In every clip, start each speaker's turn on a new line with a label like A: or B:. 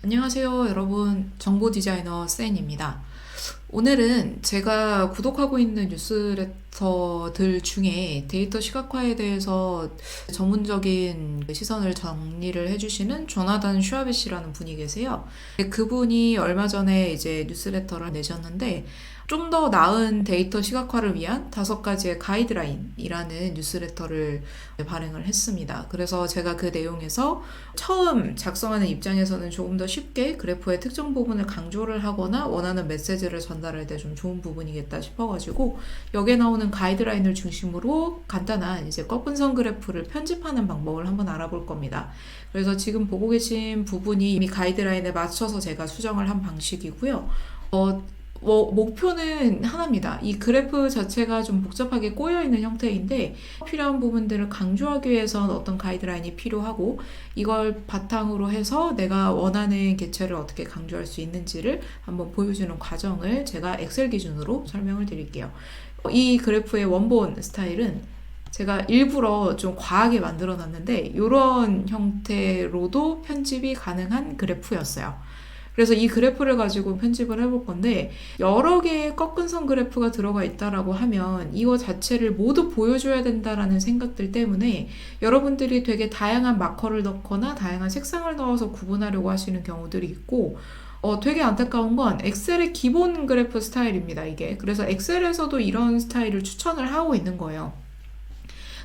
A: 안녕하세요, 여러분. 정보 디자이너 센입니다. 오늘은 제가 구독하고 있는 뉴스레터들 중에 데이터 시각화에 대해서 전문적인 시선을 정리를 해주시는 조나단 슈아베시라는 분이 계세요. 그분이 얼마 전에 이제 뉴스레터를 내셨는데 좀 더 나은 데이터 시각화를 위한 5가지의 가이드라인이라는 뉴스레터를 발행을 했습니다. 그래서 제가 그 내용에서 처음 작성하는 입장에서는 조금 더 쉽게 그래프의 특정 부분을 강조를 하거나 원하는 메시지를 전달할 때 좀 좋은 부분이겠다 싶어가지고 여기에 나오는 가이드라인을 중심으로 간단한 이제 꺾은 선 그래프를 편집하는 방법을 한번 알아볼 겁니다. 그래서 지금 보고 계신 부분이 이미 가이드라인에 맞춰서 제가 수정을 한 방식이고요. 목표는 하나입니다. 이 그래프 자체가 좀 복잡하게 꼬여있는 형태인데 필요한 부분들을 강조하기 위해서는 어떤 가이드라인이 필요하고 이걸 바탕으로 해서 내가 원하는 개체를 어떻게 강조할 수 있는지를 한번 보여주는 과정을 제가 엑셀 기준으로 설명을 드릴게요. 이 그래프의 원본 스타일은 제가 일부러 좀 과하게 만들어 놨는데 이런 형태로도 편집이 가능한 그래프였어요. 그래서 이 그래프를 가지고 편집을 해볼 건데 여러 개의 꺾은 선 그래프가 들어가 있다라고 하면 이거 자체를 모두 보여줘야 된다라는 생각들 때문에 여러분들이 되게 다양한 마커를 넣거나 다양한 색상을 넣어서 구분하려고 하시는 경우들이 있고 되게 안타까운 건 엑셀의 기본 그래프 스타일입니다, 이게. 그래서 엑셀에서도 이런 스타일을 추천을 하고 있는 거예요.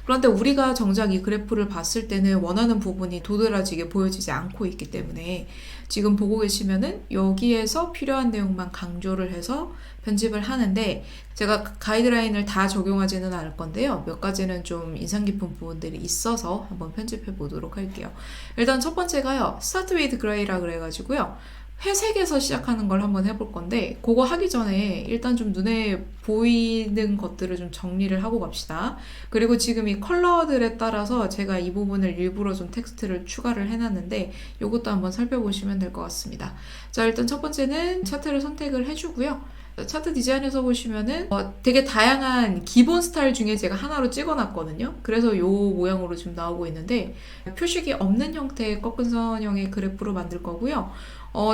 A: 그런데 우리가 정작 이 그래프를 봤을 때는 원하는 부분이 도드라지게 보여지지 않고 있기 때문에 지금 보고 계시면은 여기에서 필요한 내용만 강조를 해서 편집을 하는데 제가 가이드라인을 다 적용하지는 않을 건데요. 몇 가지는 좀 인상 깊은 부분들이 있어서 한번 편집해 보도록 할게요. 일단 첫 번째가요. Start with Gray라 그래가지고요. 회색에서 시작하는 걸 한번 해볼 건데 그거 하기 전에 일단 좀 눈에 보이는 것들을 좀 정리를 하고 갑시다. 그리고 지금 이 컬러들에 따라서 제가 이 부분을 일부러 좀 텍스트를 추가를 해놨는데 이것도 한번 살펴보시면 될 것 같습니다. 자, 일단 첫 번째는 차트를 선택을 해주고요. 차트 디자인에서 보시면은 되게 다양한 기본 스타일 중에 제가 하나로 찍어놨거든요. 그래서 이 모양으로 지금 나오고 있는데 표식이 없는 형태의 꺾은 선형의 그래프로 만들 거고요.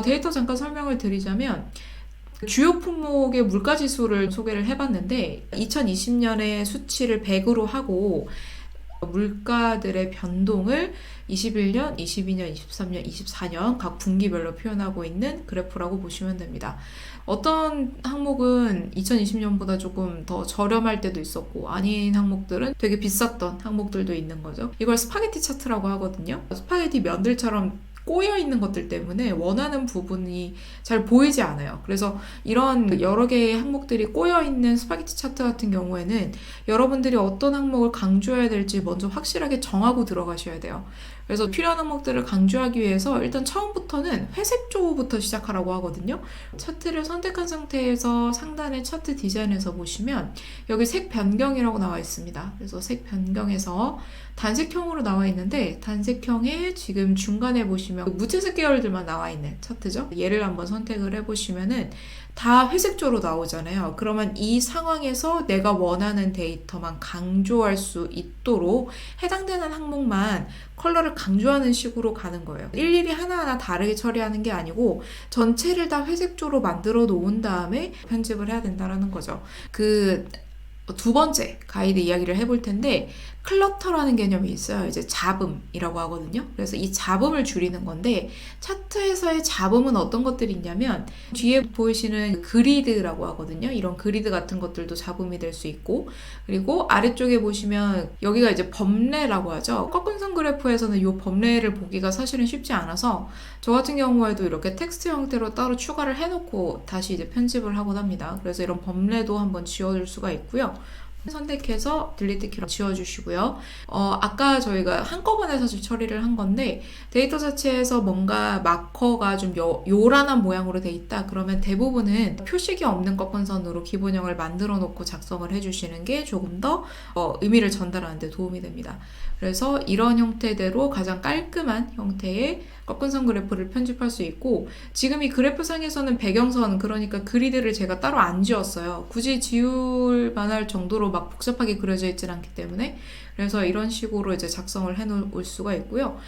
A: 데이터 잠깐 설명을 드리자면 주요 품목의 물가지수를 소개를 해봤는데 2020년에 수치를 100으로 하고 물가들의 변동을 21년, 22년, 23년, 24년 각 분기별로 표현하고 있는 그래프라고 보시면 됩니다. 어떤 항목은 2020년보다 조금 더 저렴할 때도 있었고 아닌 항목들은 되게 비쌌던 항목들도 있는 거죠. 이걸 스파게티 차트라고 하거든요. 스파게티 면들처럼 꼬여있는 것들 때문에 원하는 부분이 잘 보이지 않아요. 그래서 이런 여러 개의 항목들이 꼬여있는 스파게티 차트 같은 경우에는 여러분들이 어떤 항목을 강조해야 될지 먼저 확실하게 정하고 들어가셔야 돼요. 그래서 필요한 항목들을 강조하기 위해서 일단 처음부터는 회색 조부터 시작하라고 하거든요. 차트를 선택한 상태에서 상단의 차트 디자인에서 보시면 여기 색 변경이라고 나와 있습니다. 그래서 색 변경에서 단색형으로 나와 있는데 단색형에 지금 중간에 보시면 무채색 계열들만 나와 있는 차트죠. 얘를 한번 선택을 해보시면은 다 회색조로 나오잖아요. 그러면 이 상황에서 내가 원하는 데이터만 강조할 수 있도록 해당되는 항목만 컬러를 강조하는 식으로 가는 거예요. 일일이 하나하나 다르게 처리하는 게 아니고 전체를 다 회색조로 만들어 놓은 다음에 편집을 해야 된다는 거죠. 두 번째 가이드 이야기를 해볼 텐데 클러터라는 개념이 있어요. 이제 잡음이라고 하거든요. 그래서 이 잡음을 줄이는 건데 차트에서의 잡음은 어떤 것들이 있냐면 뒤에 보이시는 그리드라고 하거든요. 이런 그리드 같은 것들도 잡음이 될 수 있고 그리고 아래쪽에 보시면 여기가 이제 범례라고 하죠. 꺾은 선 그래프에서는 이 범례를 보기가 사실은 쉽지 않아서 저 같은 경우에도 이렇게 텍스트 형태로 따로 추가를 해놓고 다시 이제 편집을 하곤 합니다. 그래서 이런 범례도 한번 지워줄 수가 있고요. 선택해서 딜리트 키로 지워주시고요. 아까 저희가 한꺼번에 사실 처리를 한 건데 데이터 자체에서 뭔가 마커가 좀 요란한 모양으로 돼 있다 그러면 대부분은 표식이 없는 꺾은 선으로 기본형을 만들어 놓고 작성을 해주시는 게 조금 더 의미를 전달하는 데 도움이 됩니다. 그래서 이런 형태대로 가장 깔끔한 형태의 꺾은 선 그래프를 편집할 수 있고 지금 이 그래프상에서는 배경선 그러니까 그리드를 제가 따로 안 지웠어요. 굳이 지울 만할 정도로 막 복잡하게 그려져 있진 않기 때문에 그래서 이런 식으로 이제 작성을 해 놓을 수가 있고요.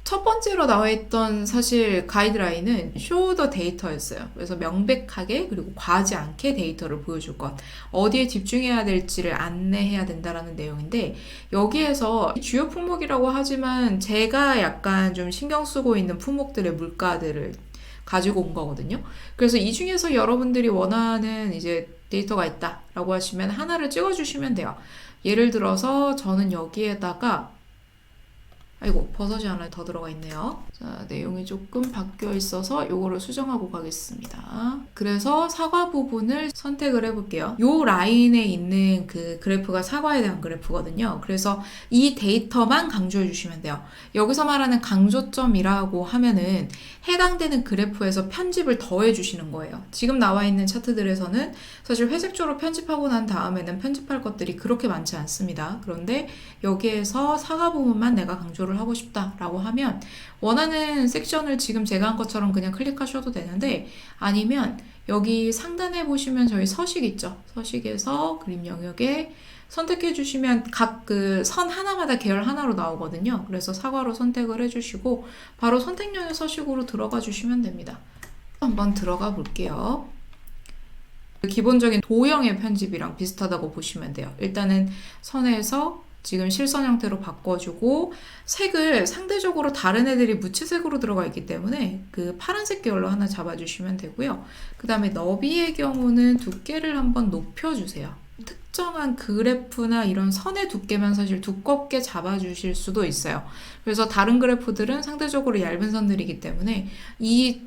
A: 첫 번째로 나와 있던 사실 가이드라인은 show the data였어요. 그래서 명백하게 그리고 과하지 않게 데이터를 보여줄 것, 어디에 집중해야 될지를 안내해야 된다라는 내용인데, 여기에서 주요 품목이라고 하지만 제가 약간 좀 신경 쓰고 있는 품목들의 물가들을 가지고 온 거거든요. 그래서 이 중에서 여러분들이 원하는 이제 데이터가 있다라고 하시면 하나를 찍어주시면 돼요. 예를 들어서 저는 여기에다가, 아이고, 버섯이 하나 더 들어가 있네요. 자, 내용이 조금 바뀌어 있어서 요거를 수정하고 가겠습니다. 그래서 사과 부분을 선택을 해볼게요. 요 라인에 있는 그 그래프가 사과에 대한 그래프거든요. 그래서 이 데이터만 강조해 주시면 돼요. 여기서 말하는 강조점이라고 하면은 해당되는 그래프에서 편집을 더해 주시는 거예요. 지금 나와 있는 차트들에서는 사실 회색조로 편집하고 난 다음에는 편집할 것들이 그렇게 많지 않습니다. 그런데 여기에서 사과 부분만 내가 강조를 하고 싶다라고 하면 원하는 섹션을 지금 제가 한 것처럼 그냥 클릭하셔도 되는데, 아니면 여기 상단에 보시면 저희 서식 있죠. 서식에서 그림 영역에 선택해 주시면 각 그 선 하나마다 계열 하나로 나오거든요. 그래서 사과로 선택을 해주시고 바로 선택용의 서식으로 들어가 주시면 됩니다. 한번 들어가 볼게요. 기본적인 도형의 편집이랑 비슷하다고 보시면 돼요. 일단은 선에서 지금 실선 형태로 바꿔주고, 색을 상대적으로 다른 애들이 무채색으로 들어가 있기 때문에 그 파란색 계열로 하나 잡아주시면 되고요. 그 다음에 너비의 경우는 두께를 한번 높여주세요. 특정한 그래프나 이런 선의 두께만 사실 두껍게 잡아주실 수도 있어요. 그래서 다른 그래프들은 상대적으로 얇은 선들이기 때문에 이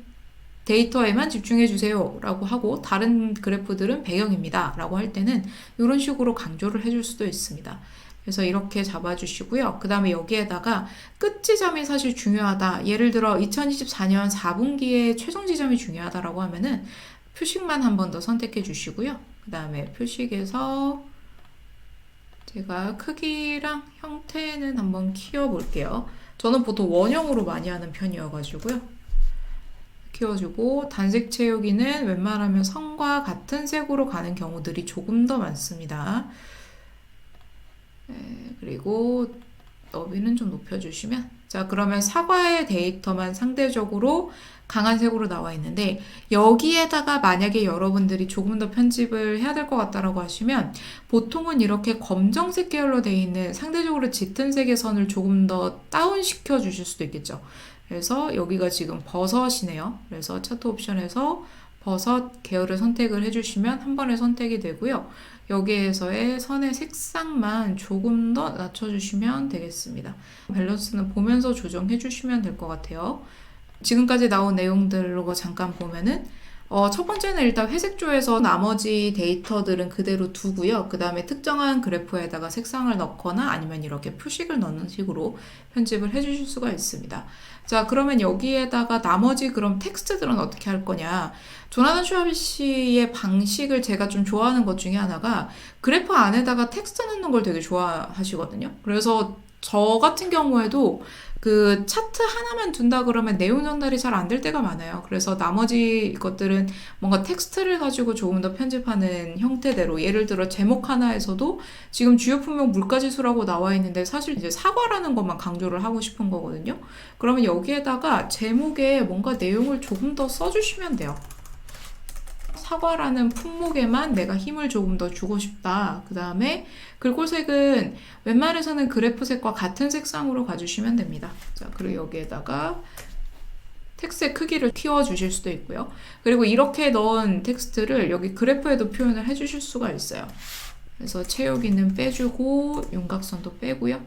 A: 데이터에만 집중해 주세요 라고 하고, 다른 그래프들은 배경입니다 라고 할 때는 이런 식으로 강조를 해줄 수도 있습니다. 그래서 이렇게 잡아주시고요. 그 다음에 여기에다가 끝 지점이 사실 중요하다. 예를 들어 2024년 4분기에 최종 지점이 중요하다라고 하면은 표식만 한 번 더 선택해 주시고요. 그 다음에 표식에서 제가 크기랑 형태는 한번 키워볼게요. 저는 보통 원형으로 많이 하는 편이어가지고요. 키워주고, 단색 채우기는 웬만하면 선과 같은 색으로 가는 경우들이 조금 더 많습니다. 그리고 너비는 좀 높여주시면, 자, 그러면 사과의 데이터만 상대적으로 강한 색으로 나와 있는데, 여기에다가 만약에 여러분들이 조금 더 편집을 해야 될 것 같다라고 하시면 보통은 이렇게 검정색 계열로 되어 있는 상대적으로 짙은 색의 선을 조금 더 다운 시켜 주실 수도 있겠죠. 그래서 여기가 지금 버섯이네요. 그래서 차트 옵션에서 버섯 계열을 선택을 해주시면 한 번에 선택이 되고요. 여기에서의 선의 색상만 조금 더 낮춰주시면 되겠습니다. 밸런스는 보면서 조정해 주시면 될 것 같아요. 지금까지 나온 내용들로 잠깐 보면은 첫 번째는 일단 회색조에서 나머지 데이터들은 그대로 두고요. 그 다음에 특정한 그래프에다가 색상을 넣거나 아니면 이렇게 표식을 넣는 식으로 편집을 해주실 수가 있습니다. 자, 그러면 여기에다가 나머지 그럼 텍스트들은 어떻게 할 거냐. 조나단 슈아비시의 방식을 제가 좀 좋아하는 것 중에 하나가 그래프 안에다가 텍스트 넣는 걸 되게 좋아하시거든요. 그래서 저 같은 경우에도 그 차트 하나만 둔다 그러면 내용 전달이 잘 안 될 때가 많아요. 그래서 나머지 것들은 뭔가 텍스트를 가지고 조금 더 편집하는 형태대로, 예를 들어 제목 하나에서도 지금 주요 품목 물가지수라고 나와 있는데 사실 이제 사과라는 것만 강조를 하고 싶은 거거든요. 그러면 여기에다가 제목에 뭔가 내용을 조금 더 써주시면 돼요. 사과라는 품목에만 내가 힘을 조금 더 주고 싶다. 그 다음에 글꼴색은 웬만해서는 그래프색과 같은 색상으로 가주시면 됩니다. 자, 그리고 여기에다가 텍스트의 크기를 키워주실 수도 있고요. 그리고 이렇게 넣은 텍스트를 여기 그래프에도 표현을 해주실 수가 있어요. 그래서 채우기는 빼주고 윤곽선도 빼고요.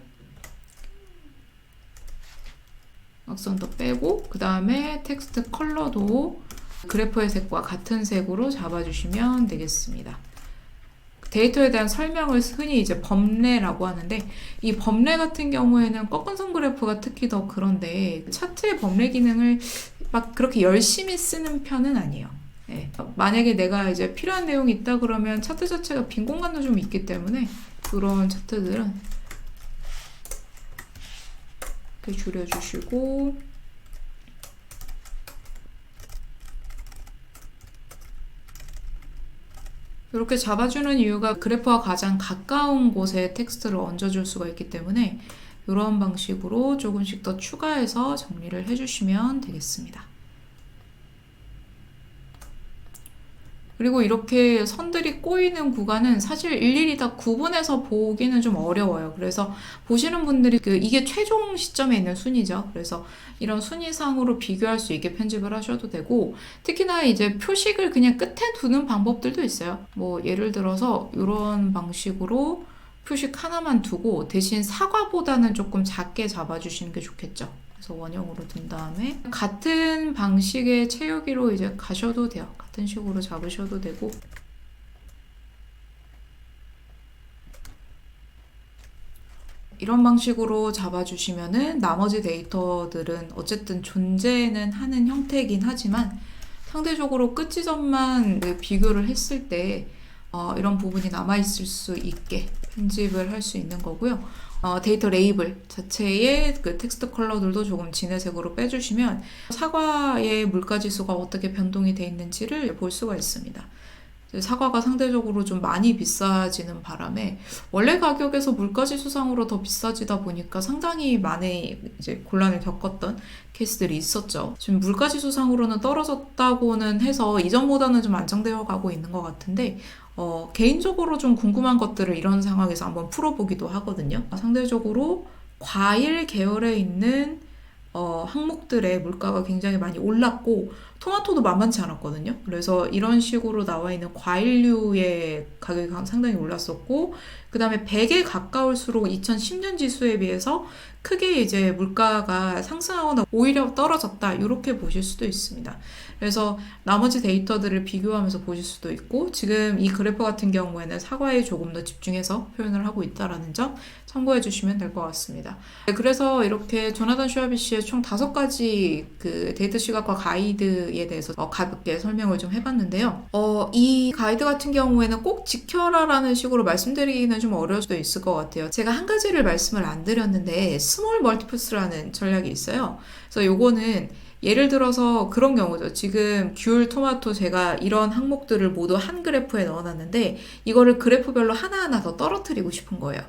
A: 윤곽선도 빼고, 그 다음에 텍스트 컬러도 그래프의 색과 같은 색으로 잡아주시면 되겠습니다. 데이터에 대한 설명을 흔히 이제 범례라고 하는데, 이 범례 같은 경우에는 꺾은선 그래프가 특히 더 그런데 차트의 범례 기능을 막 그렇게 열심히 쓰는 편은 아니에요. 네. 만약에 내가 이제 필요한 내용이 있다 그러면 차트 자체가 빈 공간도 좀 있기 때문에 그런 차트들은 이렇게 줄여주시고, 이렇게 잡아주는 이유가 그래프와 가장 가까운 곳에 텍스트를 얹어줄 수가 있기 때문에 이런 방식으로 조금씩 더 추가해서 정리를 해주시면 되겠습니다. 그리고 이렇게 선들이 꼬이는 구간은 사실 일일이 다 구분해서 보기는 좀 어려워요. 그래서 보시는 분들이 이게 최종 시점에 있는 순위죠. 그래서 이런 순위상으로 비교할 수 있게 편집을 하셔도 되고, 특히나 이제 표식을 그냥 끝에 두는 방법들도 있어요. 뭐 예를 들어서 이런 방식으로 표식 하나만 두고 대신 사과보다는 조금 작게 잡아주시는 게 좋겠죠. 그래서 원형으로 둔 다음에 같은 방식의 채우기로 이제 가셔도 돼요. 같은 식으로 잡으셔도 되고, 이런 방식으로 잡아주시면은 나머지 데이터들은 어쨌든 존재는 하는 형태이긴 하지만 상대적으로 끝 지점만 비교를 했을 때 이런 부분이 남아있을 수 있게 편집을 할 수 있는 거고요. 데이터 레이블 자체의 그 텍스트 컬러들도 조금 진회색으로 빼주시면 사과의 물가지수가 어떻게 변동이 되어 있는지를 볼 수가 있습니다. 사과가 상대적으로 좀 많이 비싸지는 바람에 원래 가격에서 물가지수상으로 더 비싸지다 보니까 상당히 많이 이제 곤란을 겪었던 케이스들이 있었죠. 지금 물가지수상으로는 떨어졌다고는 해서 이전보다는 좀 안정되어 가고 있는 것 같은데 개인적으로 좀 궁금한 것들을 이런 상황에서 한번 풀어보기도 하거든요. 상대적으로 과일 계열에 있는 항목들의 물가가 굉장히 많이 올랐고 토마토도 만만치 않았거든요. 그래서 이런 식으로 나와 있는 과일류의 가격이 상당히 올랐었고, 그 다음에 100에 가까울수록 2010년 지수에 비해서 크게 이제 물가가 상승하거나 오히려 떨어졌다, 이렇게 보실 수도 있습니다. 그래서 나머지 데이터들을 비교하면서 보실 수도 있고, 지금 이 그래프 같은 경우에는 사과에 조금 더 집중해서 표현을 하고 있다는 점 참고해 주시면 될 것 같습니다. 그래서 이렇게 조나단 슈아비시의 총 5가지 그 데이터 시각화 가이드에 대해서 가볍게 설명을 좀 해봤는데요. 이 가이드 같은 경우에는 꼭 지켜라라는 식으로 말씀드리기는 좀 어려울 수도 있을 것 같아요. 제가 한 가지를 말씀을 안 드렸는데 스몰 멀티플스라는 전략이 있어요. 그래서 요거는 예를 들어서 그런 경우죠. 지금 귤, 토마토 제가 이런 항목들을 모두 한 그래프에 넣어놨는데 이거를 그래프별로 하나하나 더 떨어뜨리고 싶은 거예요.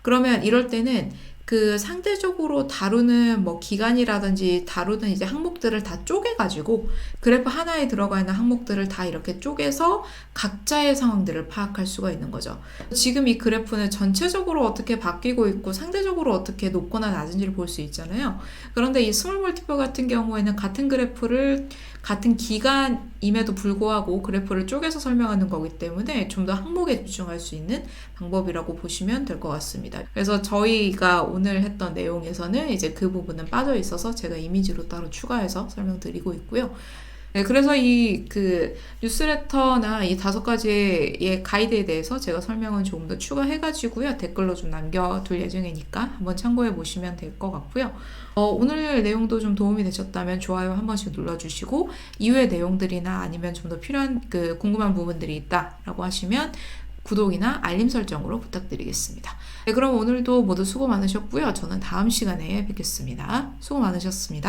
A: 그러면 이럴 때는 그 상대적으로 다루는 뭐 기간이라든지 다루는 이제 항목들을 다 쪼개가지고 그래프 하나에 들어가 있는 항목들을 다 이렇게 쪼개서 각자의 상황들을 파악할 수가 있는 거죠. 지금 이 그래프는 전체적으로 어떻게 바뀌고 있고 상대적으로 어떻게 높거나 낮은지를 볼 수 있잖아요. 그런데 이 스몰 멀티플 같은 경우에는 같은 그래프를 같은 기간임에도 불구하고 그래프를 쪼개서 설명하는 거기 때문에 좀 더 항목에 집중할 수 있는 방법이라고 보시면 될 것 같습니다. 그래서 저희가 오늘 했던 내용에서는 이제 그 부분은 빠져 있어서 제가 이미지로 따로 추가해서 설명드리고 있고요. 네, 그래서 그 뉴스레터나 이 5가지의 가이드에 대해서 제가 설명은 조금 더 추가해가지고요. 댓글로 좀 남겨둘 예정이니까 한번 참고해 보시면 될 것 같고요. 오늘 내용도 좀 도움이 되셨다면 좋아요 한 번씩 눌러주시고 이후의 내용들이나 아니면 좀 더 필요한 궁금한 부분들이 있다라고 하시면 구독이나 알림 설정으로 부탁드리겠습니다. 네, 그럼 오늘도 모두 수고 많으셨고요. 저는 다음 시간에 뵙겠습니다. 수고 많으셨습니다.